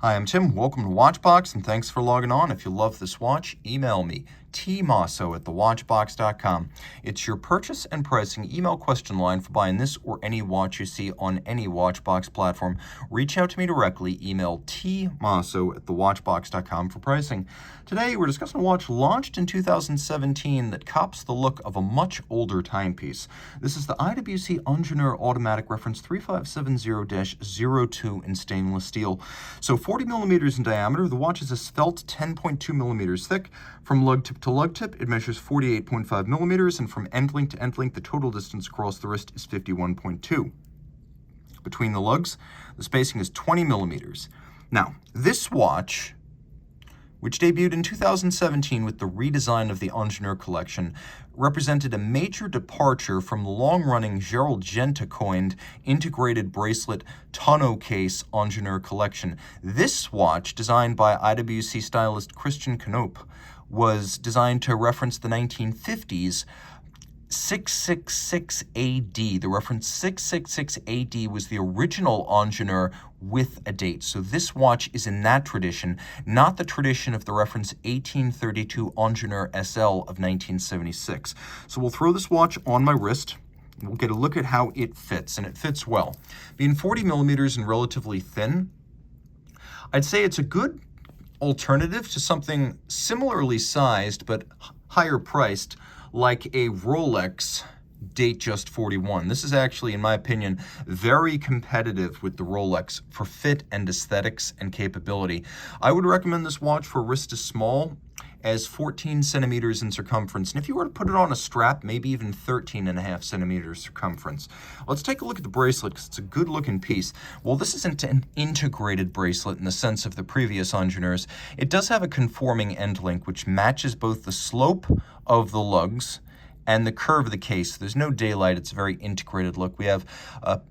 Hi, I'm Tim. Welcome to Watchbox, and thanks for logging on. If you love this watch, email me, tmosso@thewatchbox.com. It's your purchase and pricing email question line for buying this or any watch you see on any Watchbox platform. Reach out to me directly. Email tmosso@thewatchbox.com for pricing. Today, we're discussing a watch launched in 2017 that cops the look of a much older timepiece. This is the IWC Ingenieur Automatic Reference 3570-02 in stainless steel. So 40 millimeters in diameter, the watch is a svelte 10.2 millimeters thick. From lug tip to lug tip, it measures 48.5 millimeters, and from end link to end link, the total distance across the wrist is 51.2. Between the lugs, the spacing is 20 millimeters. Now, this watch, which debuted in 2017 with the redesign of the Ingenieur collection, represented a major departure from the long-running Gerald Genta-coined integrated bracelet tonneau case Ingenieur collection. This watch, designed by IWC stylist Christian Knoop, was designed to reference the 1950s 666 AD. The reference 666 AD was the original Ingenieur with a date. So this watch is in that tradition, not the tradition of the reference 1832 Ingenieur SL of 1976. So we'll throw this watch on my wrist. We'll get a look at how it fits, and it fits well. Being 40 millimeters and relatively thin, I'd say it's a good alternative to something similarly sized but higher priced, like a Rolex Datejust 41. This is actually, in my opinion, very competitive with the Rolex for fit and aesthetics and capability. I would recommend this watch for a wrist as small as 14 centimeters in circumference, and if you were to put it on a strap, maybe even 13.5 centimeters circumference. Let's take a look at the bracelet, because it's a good looking piece. Well, this isn't an integrated bracelet in the sense of the previous Ingenieurs. It does have a conforming end link, which matches both the slope of the lugs and the curve of the case. There's no daylight. It's a very integrated look. We have a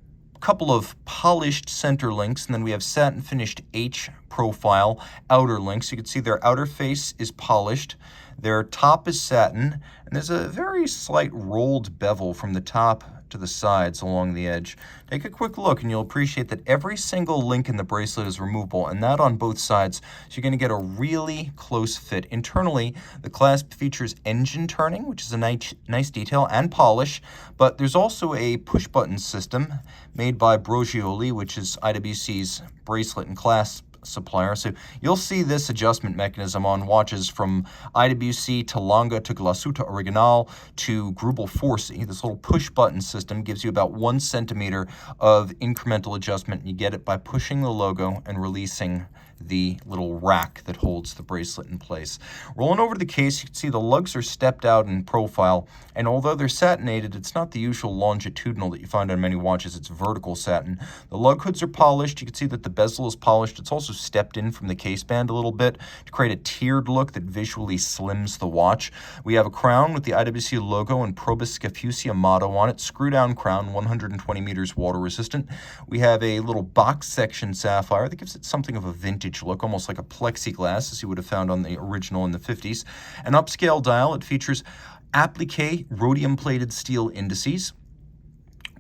couple of polished center links, and then we have satin finished H profile outer links. You can see their outer face is polished, their top is satin, and there's a very slight rolled bevel from the top to the sides along the edge. Take a quick look and you'll appreciate that every single link in the bracelet is removable, and that on both sides, so you're going to get a really close fit. Internally, the clasp features engine turning, which is a nice detail, and polish, but there's also a push-button system made by Brogioli, which is IWC's bracelet and clasp supplier. So you'll see this adjustment mechanism on watches from IWC to Longa to Glasuta Original to Grubel Force. This little push button system gives you about 1 centimeter of incremental adjustment. You get it by pushing the logo and releasing the little rack that holds the bracelet in place. Rolling over to the case, you can see the lugs are stepped out in profile, and although they're satinated, it's not the usual longitudinal that you find on many watches. It's vertical satin. The lug hoods are polished. You can see that the bezel is polished. It's also stepped in from the case band a little bit to create a tiered look that visually slims the watch. We have a crown with the IWC logo and Probus Scafusia motto on it. Screw-down crown, 120 meters water resistant. We have a little box section sapphire that gives it something of a vintage look, almost like a plexiglass, as you would have found on the original in the 50s. An upscale dial. It features applique rhodium-plated steel indices.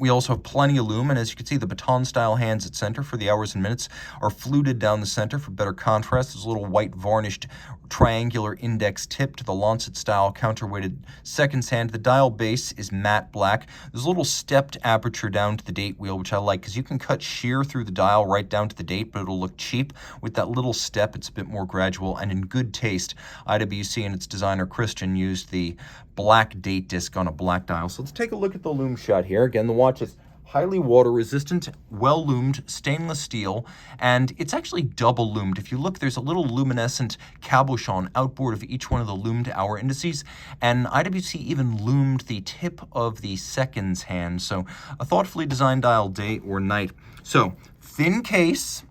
We also have plenty of lume, and as you can see, the baton-style hands at center for the hours and minutes are fluted down the center for better contrast. There's a little white varnished triangular index tip to the lancet-style counterweighted seconds hand. The dial base is matte black. There's a little stepped aperture down to the date wheel, which I like, because you can cut sheer through the dial right down to the date, but it'll look cheap. With that little step, it's a bit more gradual and in good taste. IWC and its designer Christian used the black date disc on a black dial. So let's take a look at the lume shot here. Again, the watch is highly water resistant, well lumed, stainless steel, and it's actually double lumed. If you look, there's a little luminescent cabochon outboard of each one of the lumed hour indices, and IWC even lumed the tip of the seconds hand. So a thoughtfully designed dial day or night. So thin case,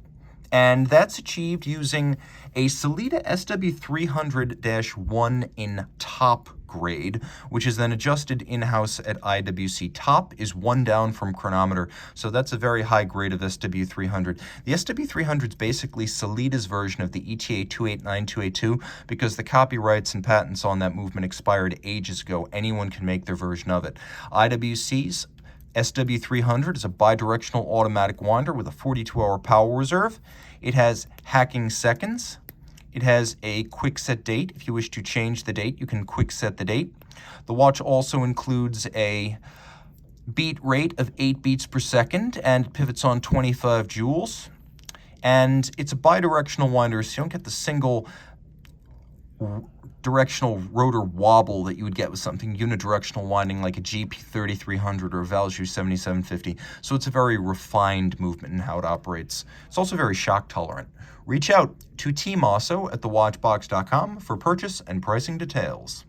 and that's achieved using a Sellita SW300-1 in top grade, which is then adjusted in-house at IWC. Top is 1 down from chronometer, so that's a very high grade of SW300. The SW300 is basically Sellita's version of the ETA 289-282 because the copyrights and patents on that movement expired ages ago. Anyone can make their version of it. IWC's SW300 is a bidirectional automatic winder with a 42-hour power reserve. It has hacking seconds. It has a quick set date. If you wish to change the date, you can quick set the date. The watch also includes a beat rate of 8 beats per second and pivots on 25 joules. And it's a bidirectional winder, so you don't get the single directional rotor wobble that you would get with something unidirectional winding like a GP3300 or a Valjoux 7750. So it's a very refined movement in how it operates. It's also very shock tolerant. Reach out to Team Mosso at thewatchbox.com for purchase and pricing details.